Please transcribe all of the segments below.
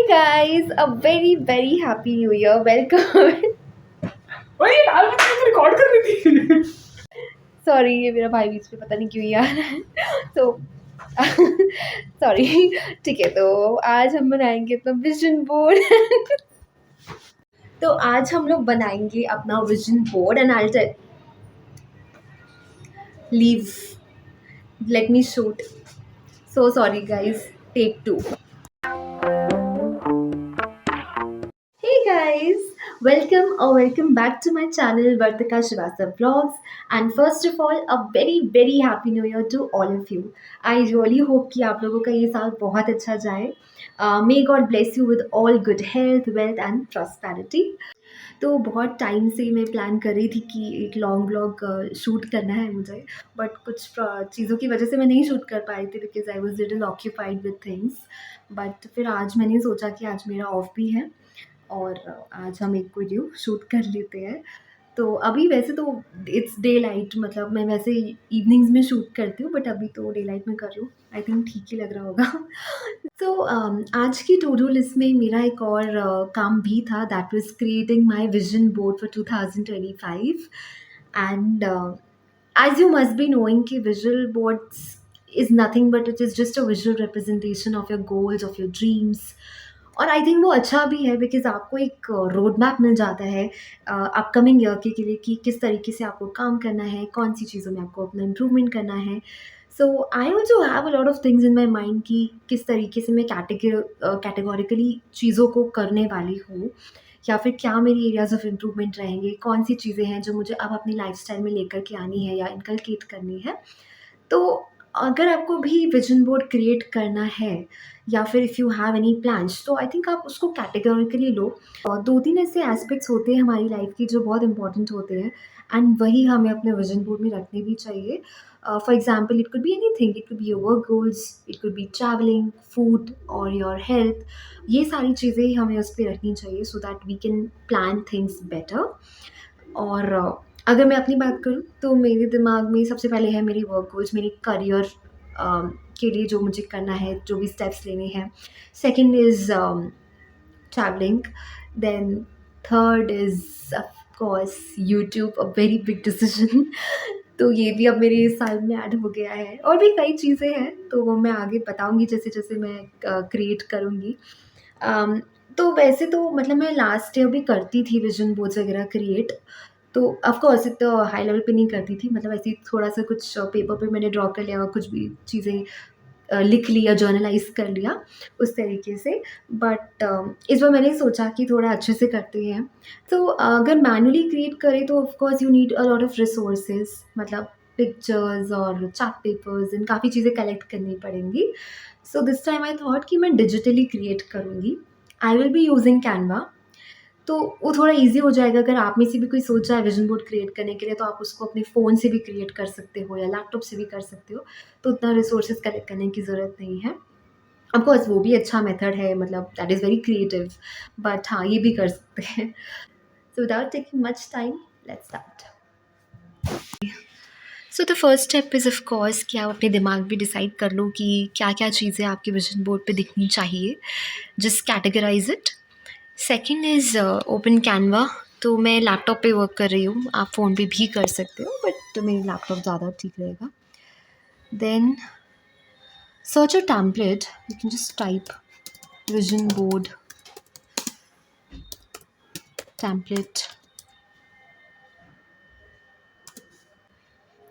guys, a very happy new year. Welcome. भाई यार मैं रिकॉर्ड कर रही थी। सॉरी, ये मेरा भाई बीच में पता नहीं क्यों यार तो सॉरी। ठीक है, तो आज हम बनाएंगे अपना विजन बोर्ड तो आज हम लोग बनाएंगे अपना vision board and I leave let me shoot. So sorry guys, take 2. Hey guys, welcome back to my channel Vartika Shrivastava Vlogs, and first of all a very happy new year to all of you. I really hope कि आप लोगों का ये साल बहुत अच्छा जाए. May God bless you with all good health, wealth and prosperity. तो बहुत टाइम से मैं प्लान कर रही थी कि एक लॉन्ग ब्लॉग शूट करना है मुझे, बट कुछ चीज़ों की वजह से मैं नहीं शूट कर पाई थी because I was little occupied with things. But फिर आज मैंने सोचा कि आज मेरा ऑफ भी है और आज हम एक वीडियो शूट कर लेते हैं. तो अभी वैसे तो इट्स डे लाइट, मतलब मैं वैसे इवनिंग्स में शूट करती हूँ, बट अभी तो डे लाइट में कर रही हूँ. आई थिंक ठीक ही लग रहा होगा. तो आज की टू डू लिस्ट में मेरा एक और काम भी था, that was creating my vision board for 2025. And as you must be knowing कि visual boards is nothing but it is just a visual representation of your goals, of your dreams. और I think वो अच्छा भी है because आपको एक road map मिल जाता है अपकमिंग ईयर के लिए कि किस तरीके से आपको काम करना है, कौन सी चीज़ों में आपको अपना इम्प्रूवमेंट करना है. So I also have a lot of things in my mind कि किस तरीके से मैं कैटेगोरिकली चीज़ों को करने वाली हूँ, या फिर क्या मेरी एरियाज ऑफ इम्प्रूवमेंट रहेंगे, कौन सी चीज़ें हैं जो मुझे अब अपनी लाइफस्टाइल में लेकर के आनी है या इनकलकेट करनी है. तो अगर आपको भी विजन बोर्ड क्रिएट करना है या फिर if you have any plans, तो आई थिंक आप उसको कैटेगोरिकली लो. और 2-3 ऐसे एस्पेक्ट्स होते हैं हमारी लाइफ की जो बहुत इंपॉर्टेंट होते हैं एंड वही हमें अपने विजन बोर्ड में रखने भी चाहिए. For example, it could be anything, it could be your work goals, it could be travelling, food और योर हेल्थ. ये सारी चीज़ें ही हमें उस पे रखनी चाहिए so that we can plan things better. और अगर मैं अपनी बात करूँ तो मेरे दिमाग में सबसे पहले है मेरी वर्क गोल्स, मेरे करियर के लिए जो मुझे करना है, जो भी स्टेप्स लेने हैं. Second is travelling. Then third is of course YouTube, a very big decision तो ये भी अब मेरे इस साल में ऐड हो गया है. और भी कई चीज़ें हैं तो वो मैं आगे बताऊँगी जैसे जैसे मैं क्रिएट करूँगी. तो वैसे तो मतलब मैं लास्ट ईयर भी करती थी विजन बोर्ड्स वगैरह क्रिएट. तो ऑफ कोर्स इतना हाई लेवल पे नहीं करती थी, मतलब ऐसे ही थोड़ा-सा कुछ पेपर पे मैंने ड्रॉ कर लिया और कुछ भी चीज़ें लिख लिया, जर्नलाइज़ कर लिया उस तरीके से. बट इस बार मैंने सोचा कि थोड़ा अच्छे से करते हैं. तो अगर मैनुअली क्रिएट करें तो of course you need a lot of resources, मतलब पिक्चर्स और चार्ट पेपर्स एंड काफ़ी चीज़ें कलेक्ट करनी पड़ेंगी. So this time I thought कि मैं डिजिटली क्रिएट करूँगी. आई विल बी यूजिंग कैनवा. तो वो थोड़ा ईज़ी हो जाएगा. अगर आप में से भी कोई सोच रहा है विजन बोर्ड क्रिएट करने के लिए तो आप उसको अपने फ़ोन से भी क्रिएट कर सकते हो या लैपटॉप से भी कर सकते हो. तो उतना रिसोर्सेज़ कलेक्ट करने की ज़रूरत नहीं है. ऑफ़ कोर्स वो भी अच्छा मेथड है, मतलब that is very creative. But हाँ, ये भी कर सकते हैं. So without taking much time, let's start. So the first step is of course कि आप अपने दिमाग में डिसाइड कर लो कि क्या-क्या चीज़ें आपके विजन बोर्ड पे दिखनी चाहिए. Just categorise it. Second is open Canva. तो मैं लैपटॉप पे वर्क कर रही हूँ, आप फ़ोन पे भी कर सकते हो बट मेरी लैपटॉप ज़्यादा ठीक रहेगा. Then search a template. You can just type vision board template.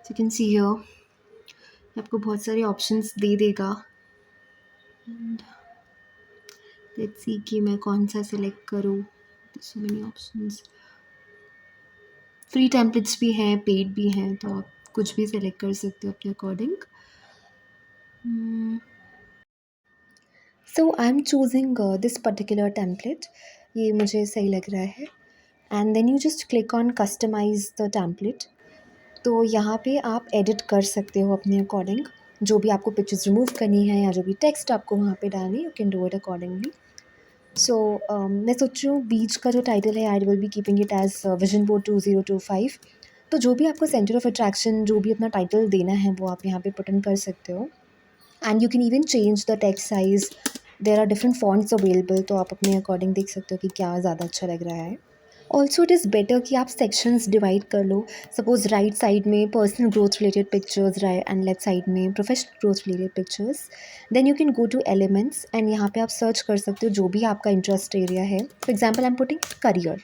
You can see here आपको बहुत सारे ऑप्शंस दे देगा. एंड लेट्स सी कि मैं कौन सा सिलेक्ट करूँ. So many options. Free templates भी हैं, पेड भी हैं, तो आप कुछ भी सिलेक्ट कर सकते हो अपने according. So I am choosing this particular template. ये मुझे सही लग रहा है. And then you just click on customise the template. तो यहाँ पे आप एडिट कर सकते हो अपने अकॉर्डिंग, जो भी आपको पिक्चर्स रिमूव करनी है या जो भी टेक्स्ट आपको वहाँ पे डालनी, you can do it accordingly. So मैं सोच रही हूँ बीच का जो टाइटल है I will be keeping it as vision board 2025. तो जो भी आपको सेंटर ऑफ अट्रैक्शन, जो भी अपना टाइटल देना है वो आप यहाँ पे पुट इन कर सकते हो. And you can even change the text size there are different fonts available, तो आप अपने अकॉर्डिंग देख सकते हो कि क्या ज़्यादा अच्छा लग रहा है। ऑल्सो इट इज़ बेटर कि आप सेक्शंस डिवाइड कर लो। सपोज़ राइट साइड में personal growth related pictures and left side में professional growth related pictures. Then you can go to elements and यहाँ पे आप सर्च कर सकते हो जो भी आपका इंटरेस्ट एरिया है। For example I am putting career,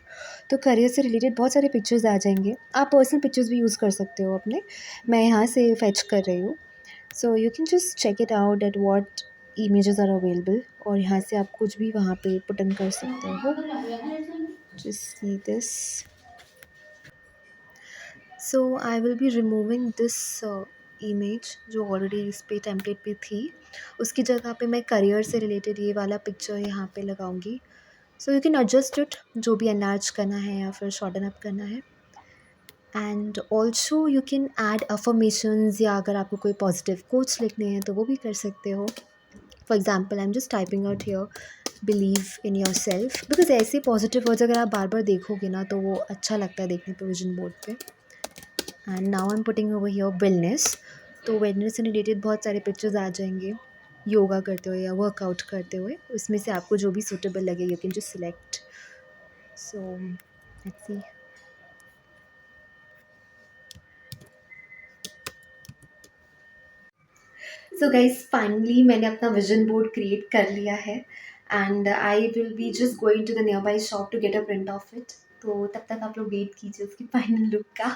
तो करियर से रिलेटेड बहुत सारे पिक्चर्स आ जाएंगे। आप पर्सनल पिक्चर्स भी यूज़ कर सकते हो अपने। मैं यहाँ से फेच कर रही हूँ, so you can just check it out at what images are available, और यहाँ से आप कुछ भी वहाँ पे पुट इन कर सकते हो। just see this. So I will be removing this image जो ऑलरेडी इस पे टेम्पलेट पे थी। उसकी जगह पे मैं करियर से रिलेटेड ये वाला पिक्चर यहाँ पे लगाऊंगी। सो यू कैन एडजस्ट इट, जो भी एनलार्ज करना है या फिर शॉर्टन अप करना है। And also you can add affirmations, या अगर आपको कोई पॉजिटिव कोट्स लिखने हैं तो वो भी कर सकते हो। For example I am just typing out here believe in your self, because ऐसे पॉजिटिव वर्ड्स अगर आप बार बार देखोगे ना तो वो अच्छा लगता है देखने पे विजन बोर्ड पे। And now I am putting over here wellness, तो वेलनेस से रिलेटेड बहुत सारे पिक्चर्स आ जाएंगे योगा करते हुए या वर्कआउट करते हुए। उसमें से आपको जो भी सूटेबल लगे you can just select. So let's see. So guys finally मैंने अपना विजन बोर्ड क्रिएट कर लिया है, and I will be just going to the nearby shop to get a print of it. तो तब तक आप लोग वेट कीजिए उसकी फाइनल लुक का।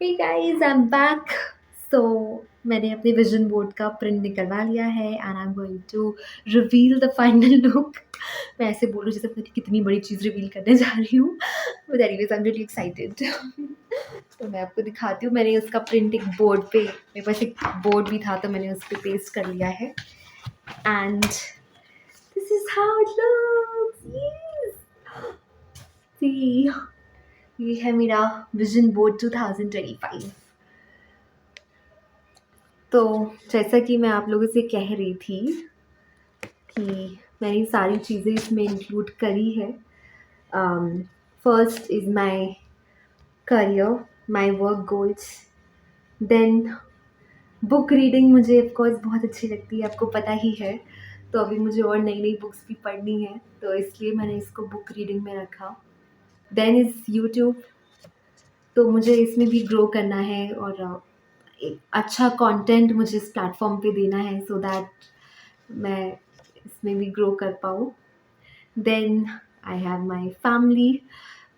Hey guys I am back. So मैंने अपने विजन बोर्ड का प्रिंट निकलवा लिया है and I am going to reveal the final look. मैं ऐसे बोलूँ जैसे पता नहीं कितनी बड़ी चीज़ रिवील करने जा रही हूँ, but anyways I am really excited. तो मैं आपको दिखाती हूँ। मैंने उसका प्रिंट एक बोर्ड पे, मेरे पास एक बोर्ड भी था तो मैंने उस पर पेस्ट कर लिया है। And this is how it looks. See, ये है मेरा विजन बोर्ड 2025। तो जैसा कि मैं आप लोगों से कह रही थी कि मैंने सारी चीज़ें इसमें इंक्लूड करी है। First is my career, my work goals, then book reading मुझे ऑफ कोर्स बहुत अच्छी लगती है, आपको पता ही है। तो अभी मुझे और नई नई बुक्स भी पढ़नी है, तो इसलिए मैंने इसको बुक रीडिंग में रखा। देन इज़ यूट्यूब, तो मुझे इसमें भी ग्रो करना है और एक अच्छा कंटेंट मुझे इस प्लेटफॉर्म पे देना है सो दैट मैं इसमें भी ग्रो कर पाऊँ। Then I have my family,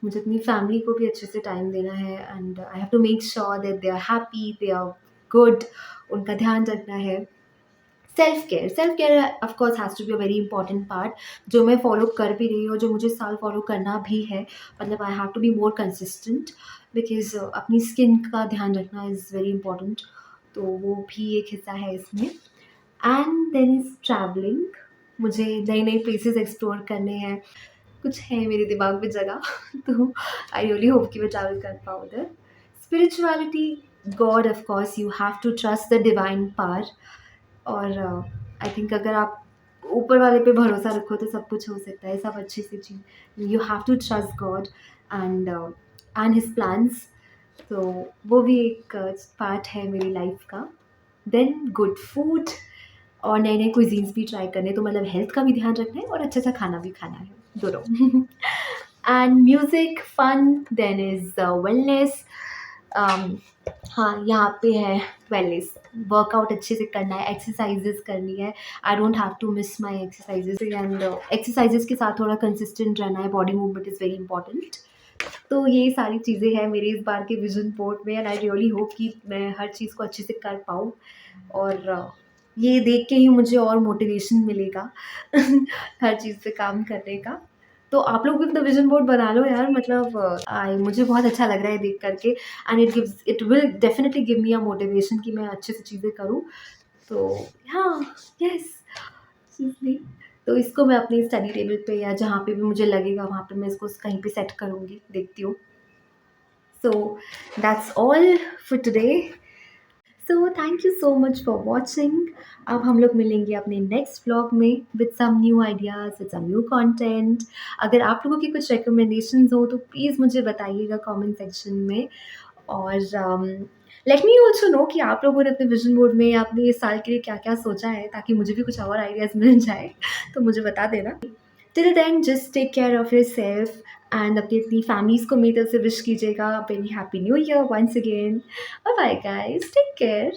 मुझे अपनी फैमिली को भी अच्छे से टाइम देना है and I have to make sure that they are happy, they are good, उनका ध्यान रखना है। Self care of course has to be a very important part, जो मैं फॉलो कर भी रही हूँ, जो मुझे साल फॉलो करना भी है। मतलब I have to be more consistent because अपनी स्किन का ध्यान रखना इज़ वेरी इंपॉर्टेंट, तो वो भी एक हिस्सा है इसमें। एंड देन इज़ ट्रैवलिंग, मुझे नए नए प्लेसेस एक्सप्लोर करने हैं, कुछ है मेरे दिमाग में जगह तो आई रियली होप कि मैं ट्रैवल कर पाऊँ उधर। Spirituality, God of course, you have to trust the divine power, और आई थिंक अगर आप ऊपर वाले पे भरोसा रखो तो सब कुछ हो सकता है, सब अच्छी सी चीज़। You have to trust God and his plans, तो वो भी एक पार्ट है मेरी लाइफ का। देन गुड फूड, और नए नए क्विजीन्स भी ट्राई करने, तो मतलब हेल्थ का भी ध्यान रखना है और अच्छा सा खाना भी खाना है, दोनों। And music, fun, then is wellness. हाँ, यहाँ पे है वेलनेस, वर्कआउट अच्छे से करना है, एक्सरसाइजेस करनी है। I don't have to miss my exercises, and exercises के साथ थोड़ा कंसिस्टेंट रहना है, body movement is very important. तो ये सारी चीज़ें हैं मेरे इस बार के विजन बोर्ड में, एंड आई रियली होप कि मैं हर चीज़ को अच्छे से कर पाऊँ, और ये देख के ही मुझे और मोटिवेशन मिलेगा हर चीज़ पे काम करने का। तो आप लोग भी अपना विजन बोर्ड बना लो यार, मतलब मुझे बहुत अच्छा लग रहा है देख करके, and it will definitely give me a motivation कि मैं अच्छे से चीज़ें करूँ। तो हाँ, यस, सीरियसली। तो इसको मैं अपनी स्टडी टेबल पे या जहाँ पे भी मुझे लगेगा वहाँ पे मैं इसको कहीं पे सेट करूँगी, देखती हूँ। So that's all for today. So thank you so much for watching. अब हम लोग मिलेंगे अपने नेक्स्ट व्लॉग में with some new ideas, with some new content. अगर आप लोगों की कुछ रिकमेंडेशंस हो तो प्लीज़ मुझे बताइएगा कमेंट सेक्शन में। और लेट मी ऑल्सो नो कि आप लोगों ने अपने विजन बोर्ड में आपने इस साल के लिए क्या-क्या सोचा है, ताकि मुझे भी कुछ और आइडियाज़ मिल जाए, तो मुझे बता देना। Till then just take care of yourself and अपनी फैमिलीज़ को मेरी तरफ से विश कीजिएगा very happy new year once again. Bye bye guys, take care.